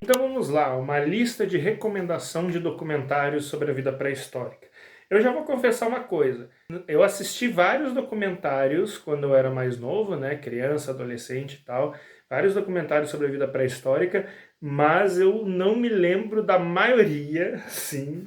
Então vamos lá, uma lista de recomendação de documentários sobre a vida pré-histórica. Eu já vou confessar uma coisa. Eu assisti vários documentários quando eu era mais novo, né, criança, adolescente e tal, vários documentários sobre a vida pré-histórica, mas eu não me lembro da maioria, sim.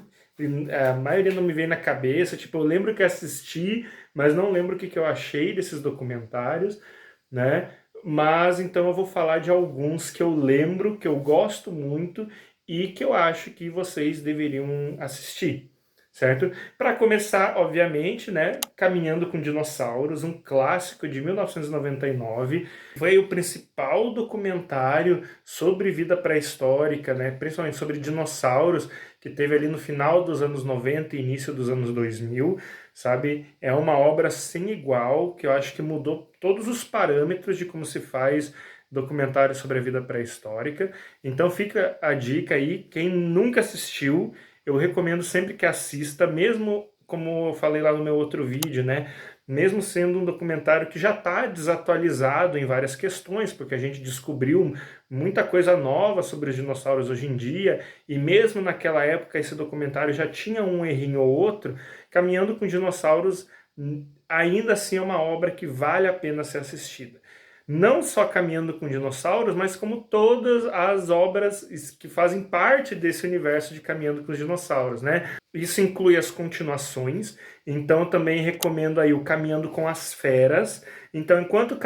A maioria não me vem na cabeça, tipo, eu lembro que assisti, mas não lembro o que eu achei desses documentários, né? Mas então eu vou falar de alguns que eu lembro, que eu gosto muito e que eu acho que vocês deveriam assistir, certo? Para começar, obviamente, né, Caminhando com Dinossauros, um clássico de 1999, foi o principal documentário sobre vida pré-histórica, né, principalmente sobre dinossauros, que teve ali no final dos anos 90 e início dos anos 2000, sabe? É uma obra sem igual, que eu acho que mudou todos os parâmetros de como se faz documentário sobre a vida pré-histórica. Então fica a dica aí, quem nunca assistiu, eu recomendo sempre que assista, mesmo como eu falei lá no meu outro vídeo, né? Mesmo sendo um documentário que já está desatualizado em várias questões, porque a gente descobriu muita coisa nova sobre os dinossauros hoje em dia, e mesmo naquela época esse documentário já tinha um errinho ou outro, Caminhando com Dinossauros ainda assim é uma obra que vale a pena ser assistida. Não só Caminhando com Dinossauros, mas como todas as obras que fazem parte desse universo de Caminhando com os Dinossauros, né? Isso inclui as continuações, então eu também recomendo aí o Caminhando com as Feras. Então, enquanto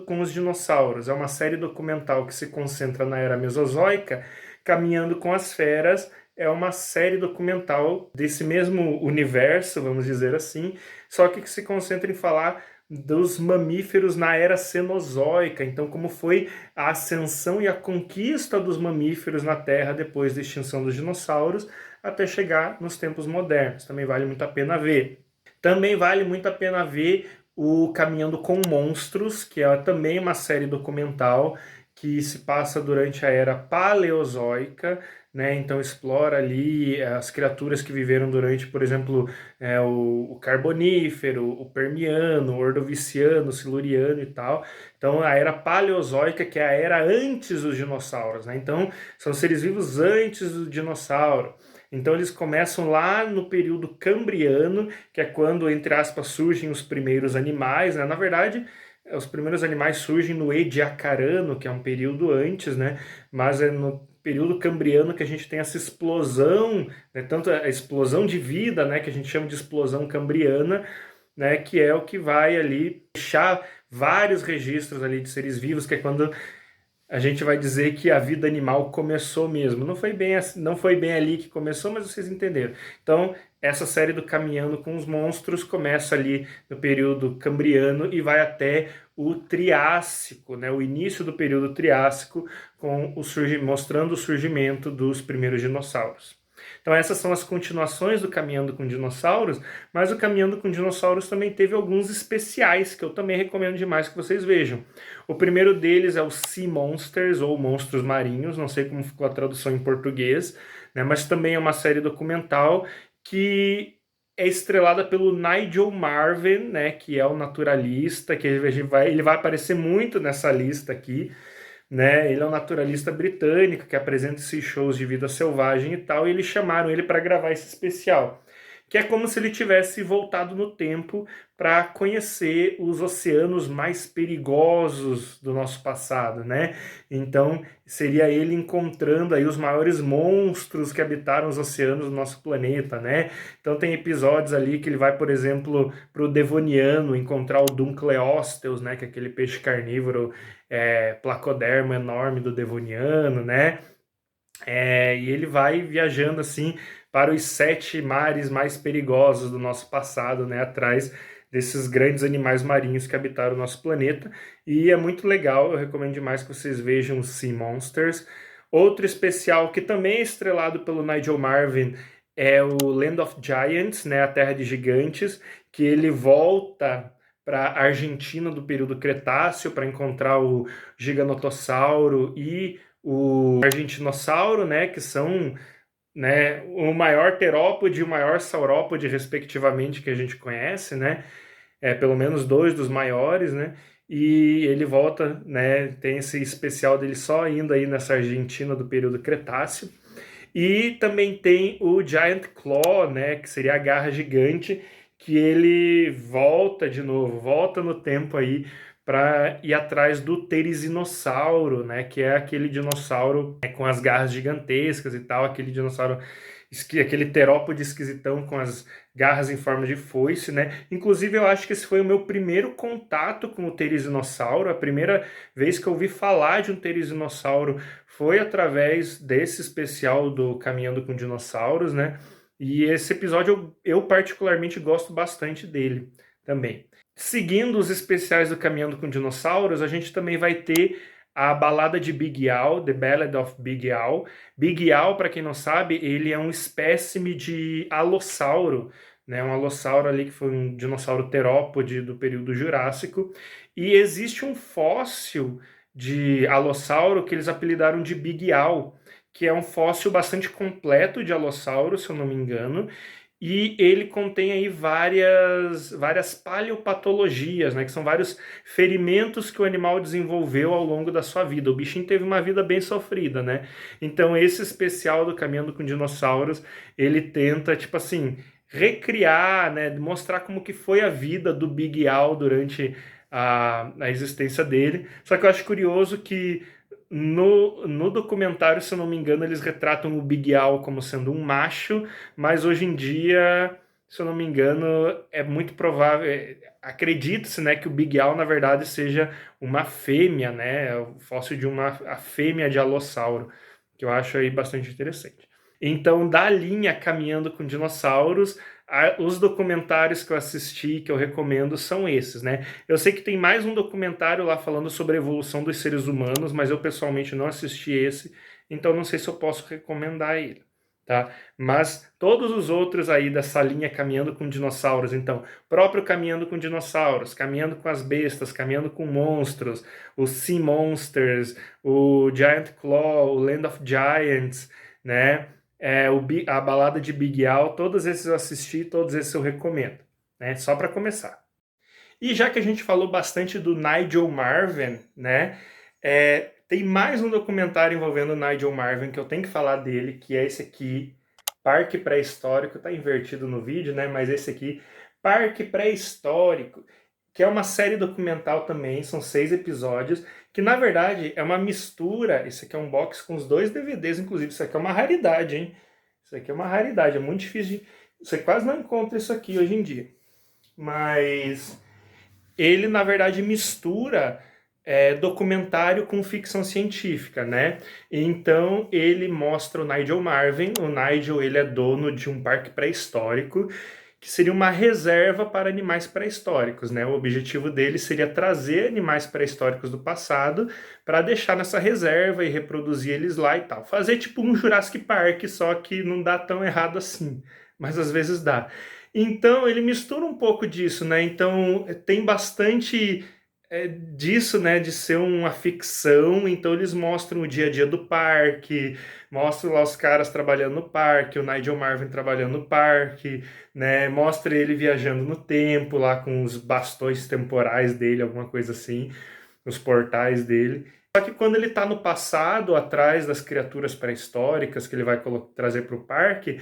com os Dinossauros é uma série documental que se concentra na era Mesozoica, Caminhando com as Feras é uma série documental desse mesmo universo, vamos dizer assim, só que se concentra em falar dos mamíferos na era Cenozoica, então como foi a ascensão e a conquista dos mamíferos na Terra depois da extinção dos dinossauros, até chegar nos tempos modernos. Também vale muito a pena ver. Também vale muito a pena ver o Caminhando com Monstros, que é também uma série documental que se passa durante a era Paleozoica, né? Então explora ali as criaturas que viveram durante, por exemplo, o Carbonífero, o Permiano, o Ordoviciano, o Siluriano e tal. Então a era Paleozoica, que é a era antes dos dinossauros, né? Então são seres vivos antes do dinossauro. Então eles começam lá no período Cambriano, que é quando, entre aspas, surgem os primeiros animais, né? Na verdade, os primeiros animais surgem no Ediacarano, que é um período antes, né? Mas é no período Cambriano que a gente tem essa explosão, né? Tanto a explosão de vida, né? Que a gente chama de explosão cambriana, né? Que é o que vai ali deixar vários registros ali de seres vivos, que é quando a gente vai dizer que a vida animal começou mesmo. Não foi bem, não foi bem ali que começou, mas vocês entenderam. Então, essa série do Caminhando com os Monstros começa ali no período Cambriano e vai até o Triássico, né? O início do período Triássico, com mostrando o surgimento dos primeiros dinossauros. Então essas são as continuações do Caminhando com Dinossauros, mas o Caminhando com Dinossauros também teve alguns especiais que eu também recomendo demais que vocês vejam. O primeiro deles é o Sea Monsters, ou Monstros Marinhos, não sei como ficou a tradução em português, né, mas também é uma série documental que é estrelada pelo Nigel Marven, né, que é o naturalista, que ele vai aparecer muito nessa lista aqui, né? Ele é um naturalista britânico que apresenta esses shows de vida selvagem e tal, e eles chamaram ele para gravar esse especial, que é como se ele tivesse voltado no tempo para conhecer os oceanos mais perigosos do nosso passado, né? Então, seria ele encontrando aí os maiores monstros que habitaram os oceanos do nosso planeta, né? Então tem episódios ali que ele vai, por exemplo, para o Devoniano encontrar o Dunkleosteus, né? Que é aquele peixe carnívoro placodermo enorme do Devoniano, né? E ele vai viajando assim para os 7 mares mais perigosos do nosso passado, né? Atrás desses grandes animais marinhos que habitaram o nosso planeta. E é muito legal, eu recomendo demais que vocês vejam os Sea Monsters. Outro especial que também é estrelado pelo Nigel Marven é o Land of Giants, né? A Terra de Gigantes, que ele volta para a Argentina do período Cretáceo para encontrar o Giganotossauro e o Argentinossauro, né, que são, né, o maior terópode e o maior saurópode, respectivamente, que a gente conhece, né, pelo menos dois dos maiores, né, e ele volta, né, tem esse especial dele só indo aí nessa Argentina do período Cretáceo. E também tem o Giant Claw, né, que seria a garra gigante, que ele volta de novo, volta no tempo aí para ir atrás do Therizinosauro, né, que é aquele dinossauro, né, com as garras gigantescas e tal, aquele dinossauro, aquele terópode esquisitão com as garras em forma de foice, né? Inclusive eu acho que esse foi o meu primeiro contato com o Therizinosauro, a primeira vez que eu ouvi falar de um Therizinosauro foi através desse especial do Caminhando com Dinossauros, né? E esse episódio eu particularmente gosto bastante dele também. Seguindo os especiais do Caminhando com Dinossauros, a gente também vai ter a balada de Big Al, The Ballad of Big Al. Big Al, para quem não sabe, ele é um espécime de alossauro, né? Um alossauro ali que foi um dinossauro terópode do período Jurássico. E existe um fóssil de alossauro que eles apelidaram de Big Al, que é um fóssil bastante completo de alossauro, se eu não me engano, e ele contém aí várias paleopatologias, né, que são vários ferimentos que o animal desenvolveu ao longo da sua vida. O bichinho teve uma vida bem sofrida, né? Então esse especial do Caminhando com Dinossauros, ele tenta, tipo assim, recriar, né, mostrar como que foi a vida do Big Al durante a existência dele. Só que eu acho curioso que no documentário, se eu não me engano, eles retratam o Big Al como sendo um macho, mas hoje em dia, se eu não me engano, é muito provável, acredita-se, né, que o Big Al, na verdade, seja uma fêmea, né, o fóssil de a fêmea de alossauro, que eu acho aí bastante interessante. Então, da linha Caminhando com Dinossauros, os documentários que eu assisti, que eu recomendo, são esses, né? Eu sei que tem mais um documentário lá falando sobre a evolução dos seres humanos, mas eu pessoalmente não assisti esse, então não sei se eu posso recomendar ele, tá? Mas todos os outros aí dessa linha Caminhando com Dinossauros, então, próprio Caminhando com Dinossauros, Caminhando com as Bestas, Caminhando com Monstros, os Sea Monsters, o Giant Claw, o Land of Giants, né? A balada de Big Al, todos esses eu assisti, todos esses eu recomendo, né? Só para começar. E já que a gente falou bastante do Nigel Marven, né? Tem mais um documentário envolvendo o Nigel Marven que eu tenho que falar dele, que é esse aqui, Parque Pré-Histórico, tá invertido no vídeo, né? Mas esse aqui, Parque Pré-Histórico, que é uma série documental também, são 6 episódios, que na verdade é uma mistura. Esse aqui é um box com os 2 DVDs, inclusive. Isso aqui é uma raridade, hein? Isso aqui é uma raridade, é muito difícil de... Você quase não encontra isso aqui hoje em dia. Mas ele, na verdade, mistura documentário com ficção científica, né? Então ele mostra o Nigel Marven. O Nigel, ele é dono de um parque pré-histórico que seria uma reserva para animais pré-históricos, né? O objetivo dele seria trazer animais pré-históricos do passado para deixar nessa reserva e reproduzir eles lá e tal. Fazer tipo um Jurassic Park, só que não dá tão errado assim, mas às vezes dá. Então ele mistura um pouco disso, né? Então tem bastante disso, né, de ser uma ficção. Então eles mostram o dia a dia do parque, mostram lá os caras trabalhando no parque, o Nigel Marven trabalhando no parque, né, mostra ele viajando no tempo lá com os bastões temporais dele, alguma coisa assim, os portais dele. Só que quando ele está no passado, atrás das criaturas pré-históricas que ele vai trazer para o parque,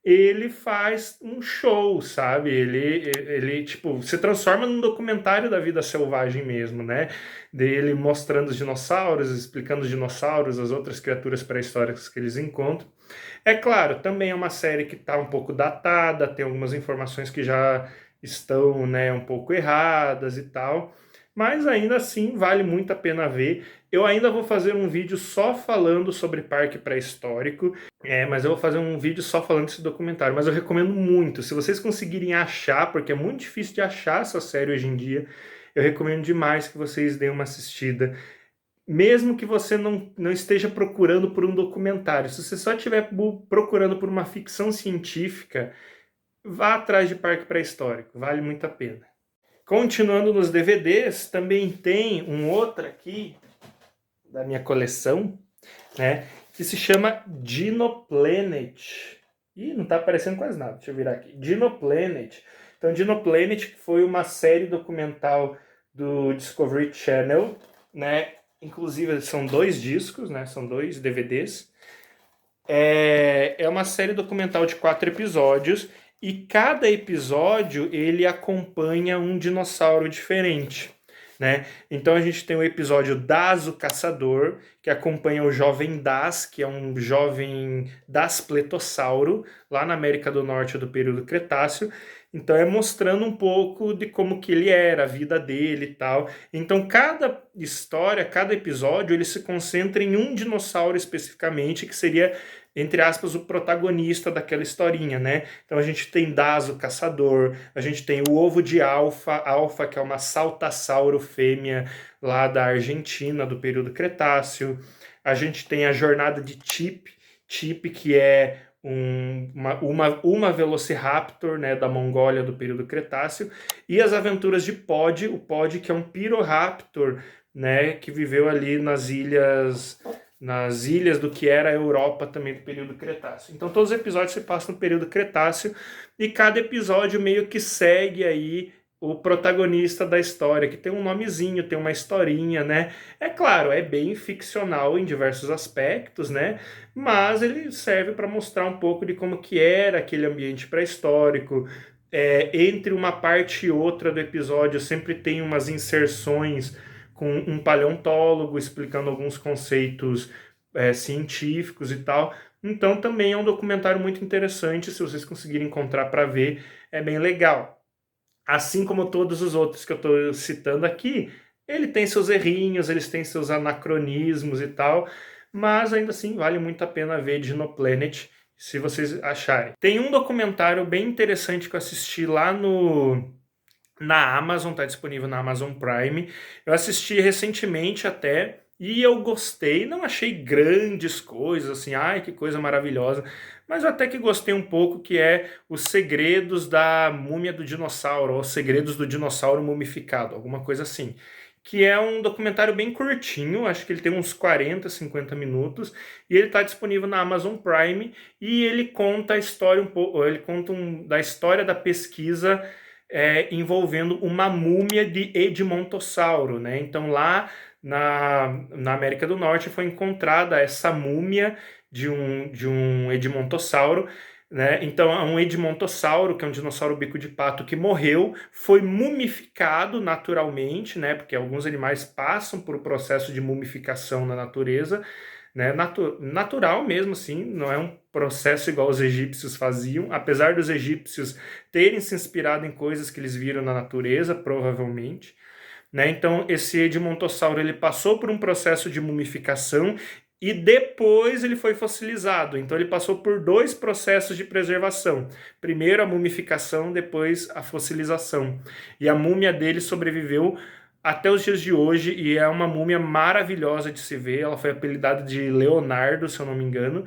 ele faz um show, sabe? Ele, tipo, se transforma num documentário da vida selvagem mesmo, né? Dele mostrando os dinossauros, explicando os dinossauros, as outras criaturas pré-históricas que eles encontram. É claro, também é uma série que está um pouco datada, tem algumas informações que já estão, né, um pouco erradas e tal, mas ainda assim vale muito a pena ver. Eu ainda vou fazer um vídeo só falando sobre parque pré-histórico, mas eu vou fazer um vídeo só falando desse documentário, mas eu recomendo muito. Se vocês conseguirem achar, porque é muito difícil de achar essa série hoje em dia, eu recomendo demais que vocês deem uma assistida. Mesmo que você não esteja procurando por um documentário, se você só estiver procurando por uma ficção científica, vá atrás de Parque Pré-Histórico, vale muito a pena. Continuando nos DVDs, também tem um outro aqui da minha coleção, né, que se chama Dinoplanet. Ih, não está aparecendo quase nada, deixa eu virar aqui. Dinoplanet. Então, Dinoplanet foi uma série documental do Discovery Channel, né? Inclusive são 2 discos, né? São 2 DVDs. É uma série documental de 4 episódios e cada episódio ele acompanha um dinossauro diferente, né? Então a gente tem o episódio Das o Caçador, que acompanha o jovem Das, que é um jovem Daspletossauro, lá na América do Norte do período Cretáceo. Então é mostrando um pouco de como que ele era, a vida dele e tal. Então cada história, cada episódio, ele se concentra em um dinossauro especificamente, que seria, entre aspas, o protagonista daquela historinha, né? Então a gente tem Das, o caçador, a gente tem o ovo de Alfa, que é uma saltassauro fêmea lá da Argentina, do período Cretáceo. A gente tem a jornada de Chip, que é uma Velociraptor, né, da Mongólia do período Cretáceo, e as aventuras de o Pod, que é um Piroraptor, né, que viveu ali nas ilhas do que era a Europa também do período Cretáceo. Então todos os episódios se passam no período Cretáceo e cada episódio meio que segue aí o protagonista da história, que tem um nomezinho, tem uma historinha, né? É claro, é bem ficcional em diversos aspectos, né? Mas ele serve para mostrar um pouco de como que era aquele ambiente pré-histórico. Entre uma parte e outra do episódio sempre tem umas inserções com um paleontólogo explicando alguns conceitos científicos e tal. Então também é um documentário muito interessante, se vocês conseguirem encontrar para ver, é bem legal. Assim como todos os outros que eu estou citando aqui, ele tem seus errinhos, eles têm seus anacronismos e tal, mas ainda assim vale muito a pena ver Dinoplanet, se vocês acharem. Tem um documentário bem interessante que eu assisti lá na Amazon, está disponível na Amazon Prime. Eu assisti recentemente até e eu gostei, não achei grandes coisas, assim, ai que coisa maravilhosa, mas eu até que gostei um pouco, que é Os Segredos da Múmia do Dinossauro, ou Os Segredos do Dinossauro Mumificado, alguma coisa assim. Que é um documentário bem curtinho, acho que ele tem uns 40, 50 minutos, e ele está disponível na Amazon Prime, e ele conta a história um pouco, ele conta da história da pesquisa envolvendo uma múmia de Edmontossauro, né? Então lá na América do Norte foi encontrada essa múmia de um Edmontossauro, né? Então um Edmontossauro, que é um dinossauro bico de pato que morreu, foi mumificado naturalmente, né? Porque alguns animais passam por um processo de mumificação na natureza, né? Natural mesmo, assim, não é um processo igual os egípcios faziam, apesar dos egípcios terem se inspirado em coisas que eles viram na natureza, provavelmente. Né? Então, esse Edmontossauro ele passou por um processo de mumificação e depois ele foi fossilizado. Então, ele passou por 2 processos de preservação. Primeiro a mumificação, depois a fossilização. E a múmia dele sobreviveu até os dias de hoje e é uma múmia maravilhosa de se ver. Ela foi apelidada de Leonardo, se eu não me engano.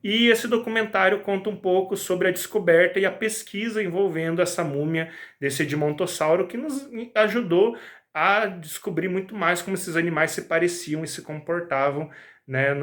E esse documentário conta um pouco sobre a descoberta e a pesquisa envolvendo essa múmia desse Edmontossauro, que nos ajudou a descobrir muito mais como esses animais se pareciam e se comportavam, né,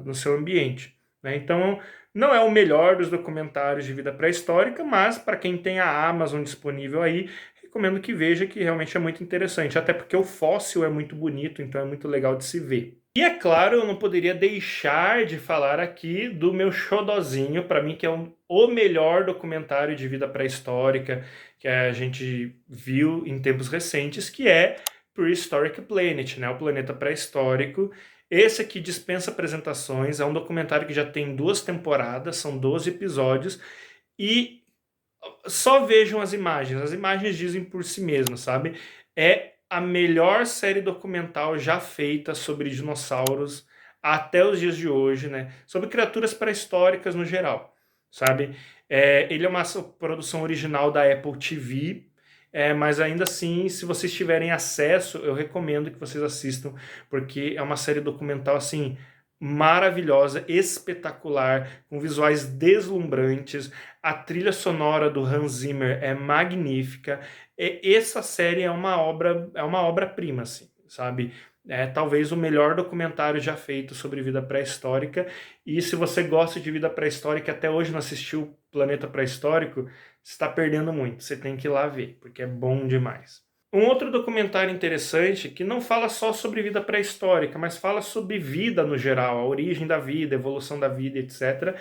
no seu ambiente. Né? Então, não é o melhor dos documentários de vida pré-histórica, mas para quem tem a Amazon disponível aí, recomendo que veja, que realmente é muito interessante, até porque o fóssil é muito bonito, então é muito legal de se ver. E é claro, eu não poderia deixar de falar aqui do meu xodozinho, para mim que é o melhor documentário de vida pré-histórica que a gente viu em tempos recentes, que é Prehistoric Planet, né? O Planeta Pré-Histórico. Esse aqui dispensa apresentações, é um documentário que já tem 2 temporadas, são 12 episódios, e só vejam as imagens dizem por si mesmas, sabe? É a melhor série documental já feita sobre dinossauros até os dias de hoje, né? Sobre criaturas pré-históricas no geral, sabe? Ele é uma produção original da Apple TV, mas ainda assim, se vocês tiverem acesso, eu recomendo que vocês assistam, porque é uma série documental, assim, maravilhosa, espetacular, com visuais deslumbrantes. A trilha sonora do Hans Zimmer é magnífica. Essa série é uma obra-prima, assim, sabe? É talvez o melhor documentário já feito sobre vida pré-histórica. E se você gosta de vida pré-histórica e até hoje não assistiu Planeta Pré-Histórico, você está perdendo muito. Você tem que ir lá ver, porque é bom demais. Um outro documentário interessante, que não fala só sobre vida pré-histórica, mas fala sobre vida no geral, a origem da vida, a evolução da vida, etc.,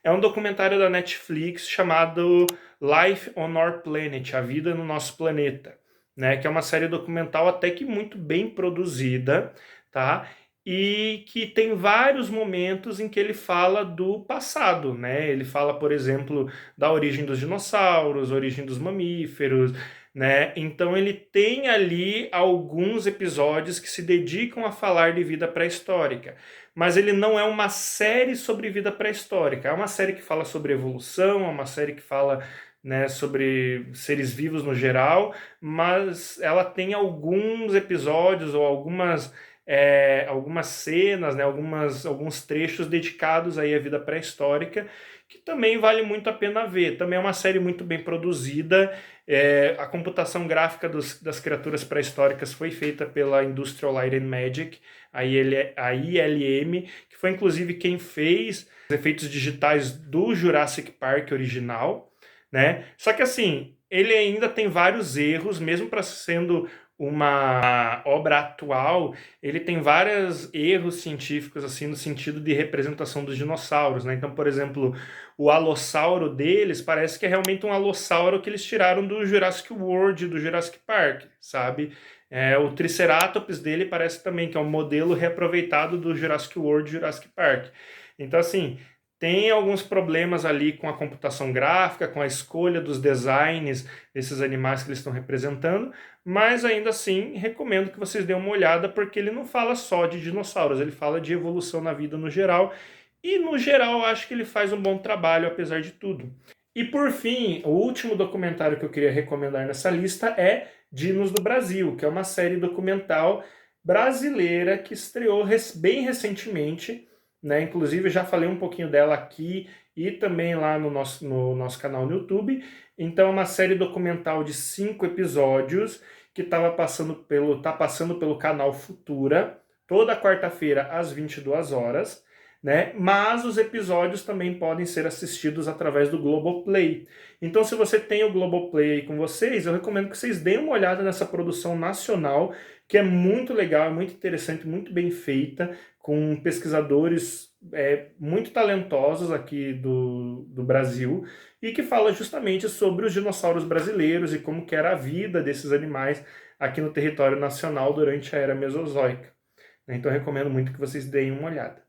é um documentário da Netflix chamado Life on Our Planet, A Vida no Nosso Planeta, né? Que é uma série documental até que muito bem produzida, tá? E que tem vários momentos em que ele fala do passado, né? Ele fala, por exemplo, da origem dos dinossauros, origem dos mamíferos, né? Então ele tem ali alguns episódios que se dedicam a falar de vida pré-histórica, mas ele não é uma série sobre vida pré-histórica, é uma série que fala sobre evolução, é uma série que fala, né, sobre seres vivos no geral, mas ela tem alguns episódios ou algumas cenas, né, alguns trechos dedicados aí à vida pré-histórica, que também vale muito a pena ver. Também é uma série muito bem produzida, a computação gráfica das criaturas pré-históricas foi feita pela Industrial Light and Magic, a ILM, que foi inclusive quem fez os efeitos digitais do Jurassic Park original, né? Só que assim, ele ainda tem vários erros, mesmo para sendo uma obra atual, ele tem vários erros científicos, assim, no sentido de representação dos dinossauros, né? Então, por exemplo, o alossauro deles parece que é realmente um alossauro que eles tiraram do Jurassic World, do Jurassic Park, sabe? O Triceratops dele parece também que é um modelo reaproveitado do Jurassic World, Jurassic Park. Então, assim, tem alguns problemas ali com a computação gráfica, com a escolha dos designs desses animais que eles estão representando, mas ainda assim recomendo que vocês dêem uma olhada, porque ele não fala só de dinossauros, ele fala de evolução na vida no geral, e no geral acho que ele faz um bom trabalho apesar de tudo. E por fim, o último documentário que eu queria recomendar nessa lista é Dinos do Brasil, que é uma série documental brasileira que estreou bem recentemente, né? Inclusive, eu já falei um pouquinho dela aqui e também lá no nosso canal no YouTube. Então, é uma série documental de 5 episódios que tá passando pelo canal Futura, toda quarta-feira às 22 horas, né? Mas os episódios também podem ser assistidos através do Globoplay. Então, se você tem o Globoplay aí com vocês, eu recomendo que vocês deem uma olhada nessa produção nacional, que é muito legal, é muito interessante, muito bem feita, com pesquisadores muito talentosos aqui do Brasil, e que fala justamente sobre os dinossauros brasileiros e como que era a vida desses animais aqui no território nacional durante a Era Mesozoica. Então, eu recomendo muito que vocês deem uma olhada.